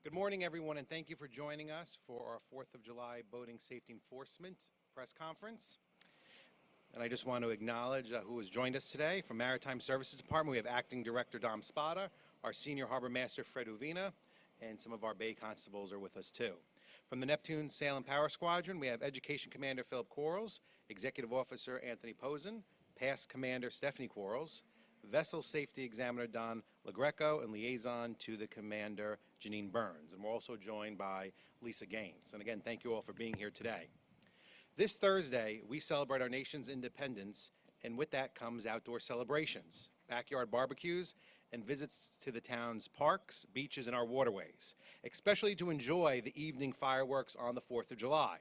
Good morning, everyone, and thank you for joining us for our 4th of July Boating Safety Enforcement press conference. And I just want to acknowledge who has joined us today. From Maritime Services Department, we have Acting Director Dom Spada, our Senior Harbor Master Fred Uvina, and some of our Bay Constables are with us too. From the Neptune Sail and Power Squadron, we have Education Commander Philip Quarles, Executive Officer Anthony Posen, Past Commander Stephanie Quarles, Vessel Safety Examiner Don LaGreco, and Liaison to the Commander Janine Burns. And we're also joined by Lisa Gaines. And again, thank you all for being here today. This Thursday, we celebrate our nation's independence, and with that comes outdoor celebrations, backyard barbecues, and visits to the town's parks, beaches, and our waterways, especially to enjoy the evening fireworks on the 4th of July.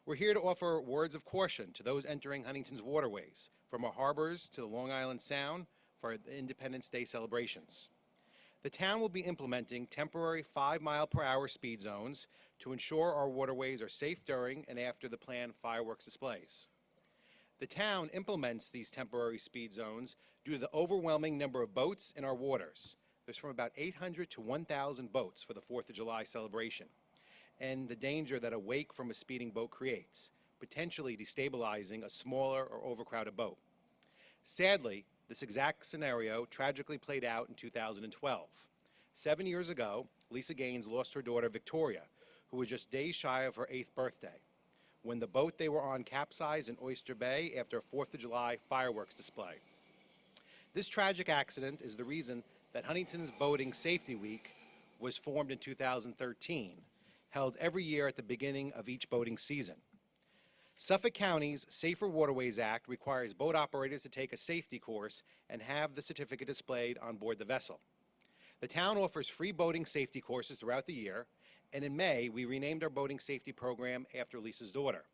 We're here to offer words of caution to those entering Huntington's waterways, from our harbors to the Long Island Sound for the Independence Day celebrations. The town will be implementing temporary 5-mile-per-hour speed zones to ensure our waterways are safe during and after the planned fireworks displays. The town implements these temporary speed zones due to the overwhelming number of boats in our waters. There's from about 800 to 1,000 boats for the 4th of July celebration, and the danger that a wake from a speeding boat creates, potentially destabilizing a smaller or overcrowded boat. Sadly, this exact scenario tragically played out in 2012. 7 years ago, Lisa Gaines lost her daughter Victoria, who was just days shy of her 8th birthday, when the boat they were on capsized in Oyster Bay after a 4th of July fireworks display. This tragic accident is the reason that Huntington's Boating Safety Week was formed in 2013, held every year at the beginning of each boating season. Suffolk County's Safer Waterways Act requires boat operators to take a safety course and have the certificate displayed on board the vessel. The town offers free boating safety courses throughout the year, and in May, we renamed our boating safety program after Lisa's daughter.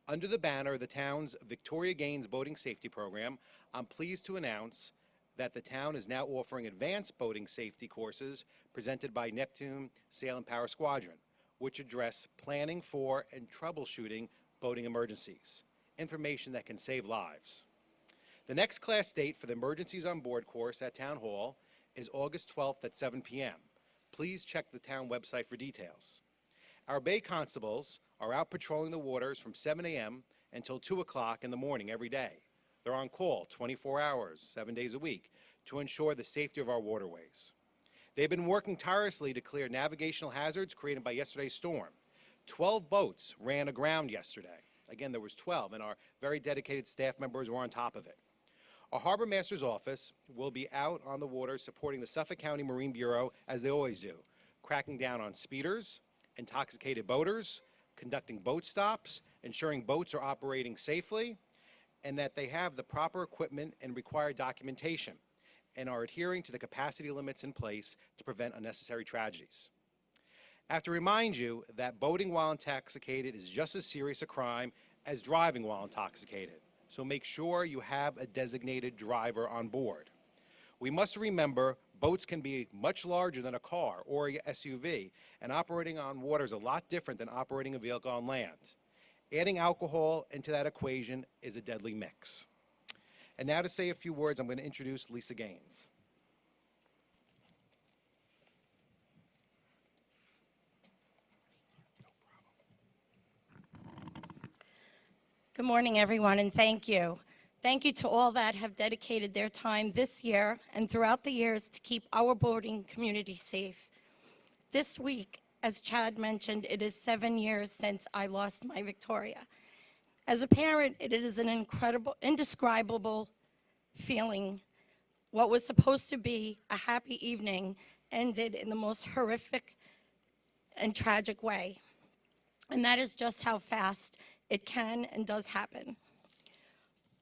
Under the banner of the town's Victoria Gaines Boating Safety Program, I'm pleased to announce that the town is now offering advanced boating safety courses presented by Neptune Sail and Power Squadron, which address planning for and troubleshooting boating emergencies, information that can save lives. The next class date for the Emergencies on Board course at Town Hall is August 12th at 7 p.m. Please check the town website for details. Our Bay Constables are out patrolling the waters from 7 a.m. until 2 o'clock in the morning every day. They're on call 24 hours, 7 days a week, to ensure the safety of our waterways. They've been working tirelessly to clear navigational hazards created by yesterday's storm. 12 boats ran aground yesterday. Again, there was 12, and our very dedicated staff members were on top of it. Our Harbor Master's office will be out on the water supporting the Suffolk County Marine Bureau, as they always do, cracking down on speeders, intoxicated boaters, conducting boat stops, ensuring boats are operating safely, and that they have the proper equipment and required documentation, and are adhering to the capacity limits in place to prevent unnecessary tragedies. I have to remind you that boating while intoxicated is just as serious a crime as driving while intoxicated, so make sure you have a designated driver on board. We must remember boats can be much larger than a car or a SUV, and operating on water is a lot different than operating a vehicle on land. Adding alcohol into that equation is a deadly mix. And now to say a few words, I'm going to introduce Lisa Gaines. Good morning, everyone, and thank you. Thank you to all that have dedicated their time this year and throughout the years to keep our boating community safe. This week, as Chad mentioned, it is 7 years since I lost my Victoria. As a parent, it is an indescribable feeling. What was supposed to be a happy evening ended in the most horrific and tragic way. And that is just how fast it can and does happen.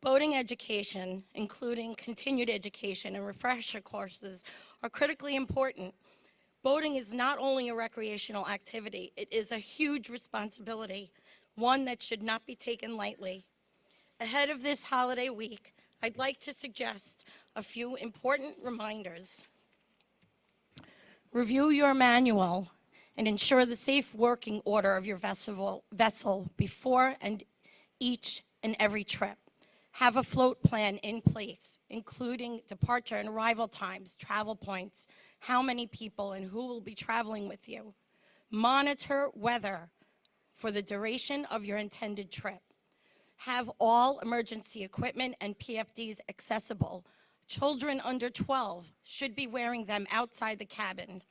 Boating education, including continued education and refresher courses, are critically important. Boating is not only a recreational activity, it is a huge responsibility, one that should not be taken lightly. Ahead of this holiday week, I'd like to suggest a few important reminders. Review your manual and ensure the safe working order of your vessel before and each and every trip. Have a float plan in place, including departure and arrival times, travel points, how many people and who will be traveling with you. Monitor weather for the duration of your intended trip. Have all emergency equipment and PFDs accessible. Children under 12 should be wearing them outside the cabin.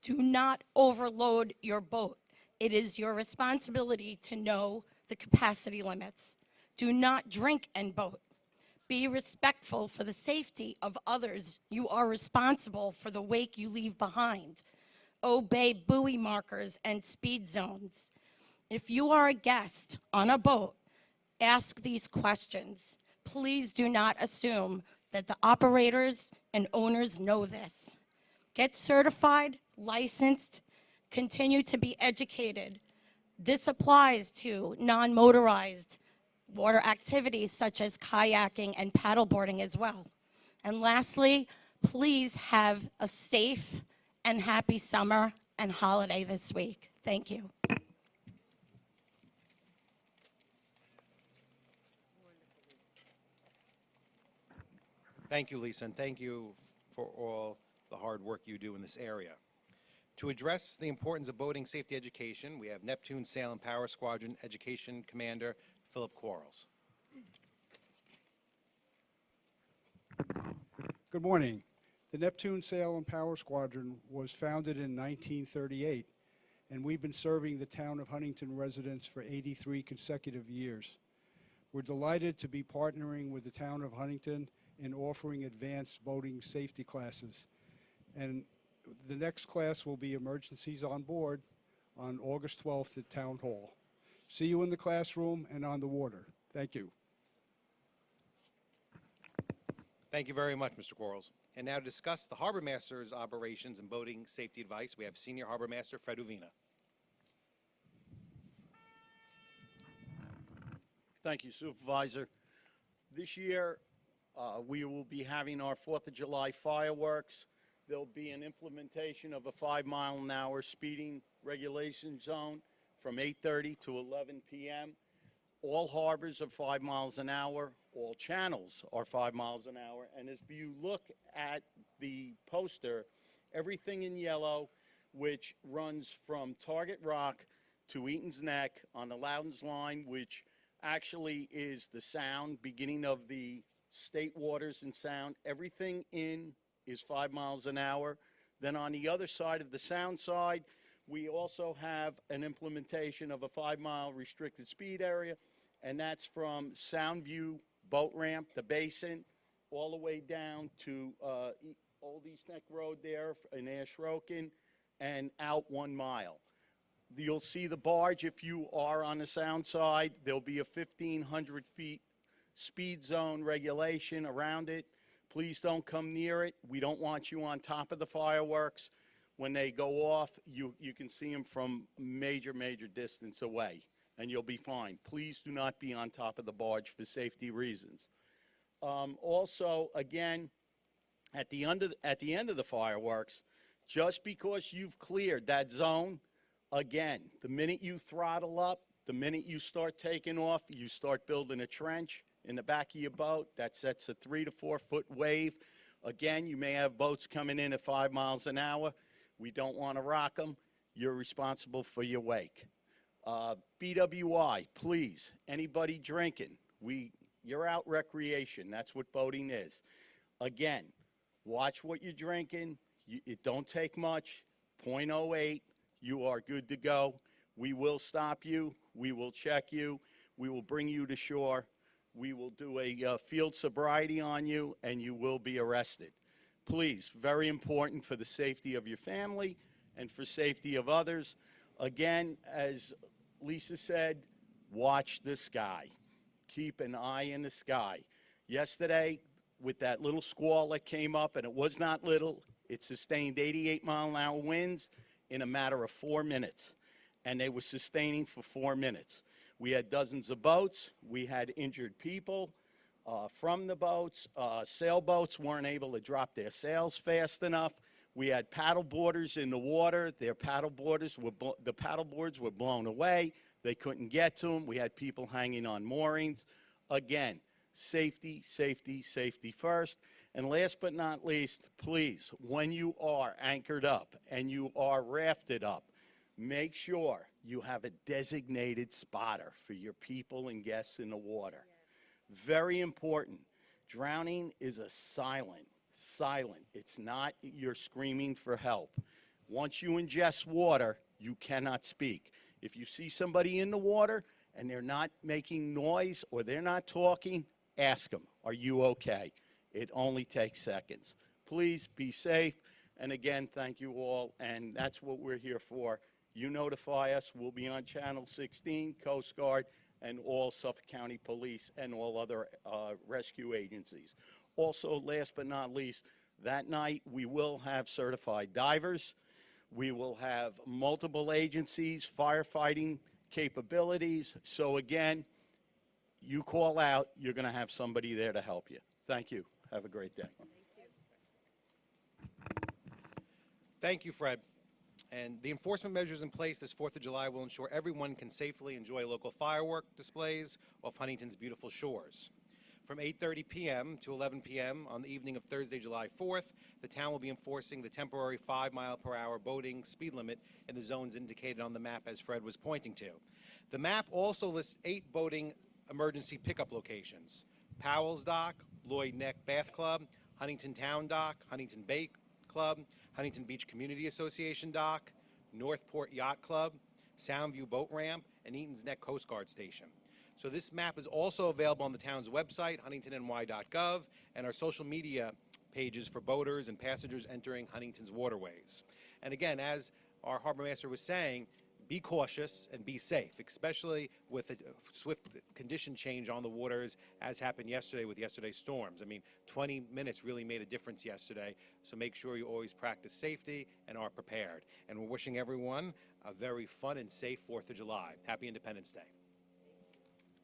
Do not overload your boat. It is your responsibility to know the capacity limits. Do not drink and boat. Be respectful for the safety of others. You are responsible for the wake you leave behind. Obey buoy markers and speed zones. If you are a guest on a boat, ask these questions. Please do not assume that the operators and owners know this. Get certified, licensed, continue to be educated. This applies to non-motorized water activities such as kayaking and paddleboarding as well. And lastly, please have a safe and happy summer and holiday this week. Thank you. Thank you, Lisa, and thank you for all the hard work you do in this area. To address the importance of boating safety education, we have Neptune Sail and Power Squadron Education Commander Philip Quarles. Good morning. The Neptune Sail and Power Squadron was founded in 1938, and we've been serving the town of Huntington residents for 83 consecutive years. We're delighted to be partnering with the town of Huntington in offering advanced boating safety classes. And the next class will be Emergencies on Board on August 12th at Town Hall. See you in the classroom and on the water. Thank you. Thank you very much, Mr. Quarles. And now to discuss the Harbor Master's operations and boating safety advice, we have Senior Harbor Master Fred Uvina. Thank you, Supervisor. This year, we will be having our 4th of July fireworks. There'll be an implementation of a 5-mile-an-hour speeding regulation zone from 8:30 to 11 p.m. All harbors are 5 miles an hour. All channels are 5 miles an hour. And if you look at the poster, everything in yellow, which runs from Target Rock to Eaton's Neck on the Loudon's Line, which actually is the sound, beginning of the state waters and sound. Everything in is 5 miles an hour. Then on the other side of the sound side, we also have an implementation of a 5-mile restricted speed area, and that's from Soundview Boat Ramp, the Basin, all the way down to Old East Neck Road there in Ashroken and out 1 mile. You'll see the barge if you are on the sound side. There'll be a 1,500 feet speed zone regulation around it. Please don't come near it. We don't want you on top of the fireworks. When they go off, you can see them from major distance away, and you'll be fine. Please do not be on top of the barge for safety reasons. Also, again, at the end of the fireworks, just because you've cleared that zone, again, the minute you throttle up, the minute you start taking off, you start building a trench in the back of your boat. That sets a 3 to 4 foot wave. Again, you may have boats coming in at 5 miles an hour. We don't want to rock them. You're responsible for your wake. BWI, please, anybody drinking, you're out recreation. That's what boating is. Again, watch what you're drinking. It don't take much, 0.08. You are good to go. We will stop you. We will check you. We will bring you to shore. We will do a field sobriety on you, and you will be arrested. Please, very important for the safety of your family and for safety of others. Again, as Lisa said, watch the sky. Keep an eye in the sky. Yesterday, with that little squall that came up, and it was not little, it sustained 88-mile-an-hour winds in a matter of 4 minutes, and they were sustaining for 4 minutes. We had dozens of boats. We had injured people from the boats. Sailboats weren't able to drop their sails fast enough. We had paddle boarders in the water. The paddle boards were blown away. They couldn't get to them. We had people hanging on moorings. Again, Safety, safety, safety first. And last but not least, please, when you are anchored up and you are rafted up, make sure you have a designated spotter for your people and guests in the water. Very important. Drowning is a silent. It's not you're screaming for help. Once you ingest water, you cannot speak. If you see somebody in the water and they're not making noise or they're not talking, ask them, are you okay? It only takes seconds. Please be safe. And again, thank you all. And that's what we're here for. You notify us. We'll be on Channel 16, Coast Guard, and all Suffolk County Police and all other rescue agencies. Also, last but not least, that night we will have certified divers. We will have multiple agencies, firefighting capabilities. So again, you call out, you're going to have somebody there to help you. Thank you. Have a great day. Thank you, Fred. And the enforcement measures in place this 4th of July will ensure everyone can safely enjoy local firework displays off Huntington's beautiful shores. From 8:30 p.m. to 11 p.m. on the evening of Thursday, July 4th, the town will be enforcing the temporary 5-mile-per-hour boating speed limit in the zones indicated on the map as Fred was pointing to. The map also lists 8 boating emergency pickup locations: Powell's Dock, Lloyd Neck Bath Club, Huntington Town Dock, Huntington Bay Club, Huntington Beach Community Association Dock, Northport Yacht Club, Soundview Boat Ramp, and Eaton's Neck Coast Guard Station. So this map is also available on the town's website, huntingtonny.gov, and our social media pages for boaters and passengers entering Huntington's waterways. And again, as our harbor master was saying, be cautious and be safe, especially with a swift condition change on the waters, as happened yesterday with yesterday's storms. I mean, 20 minutes really made a difference yesterday, so make sure you always practice safety and are prepared. And we're wishing everyone a very fun and safe 4th of July. Happy Independence Day.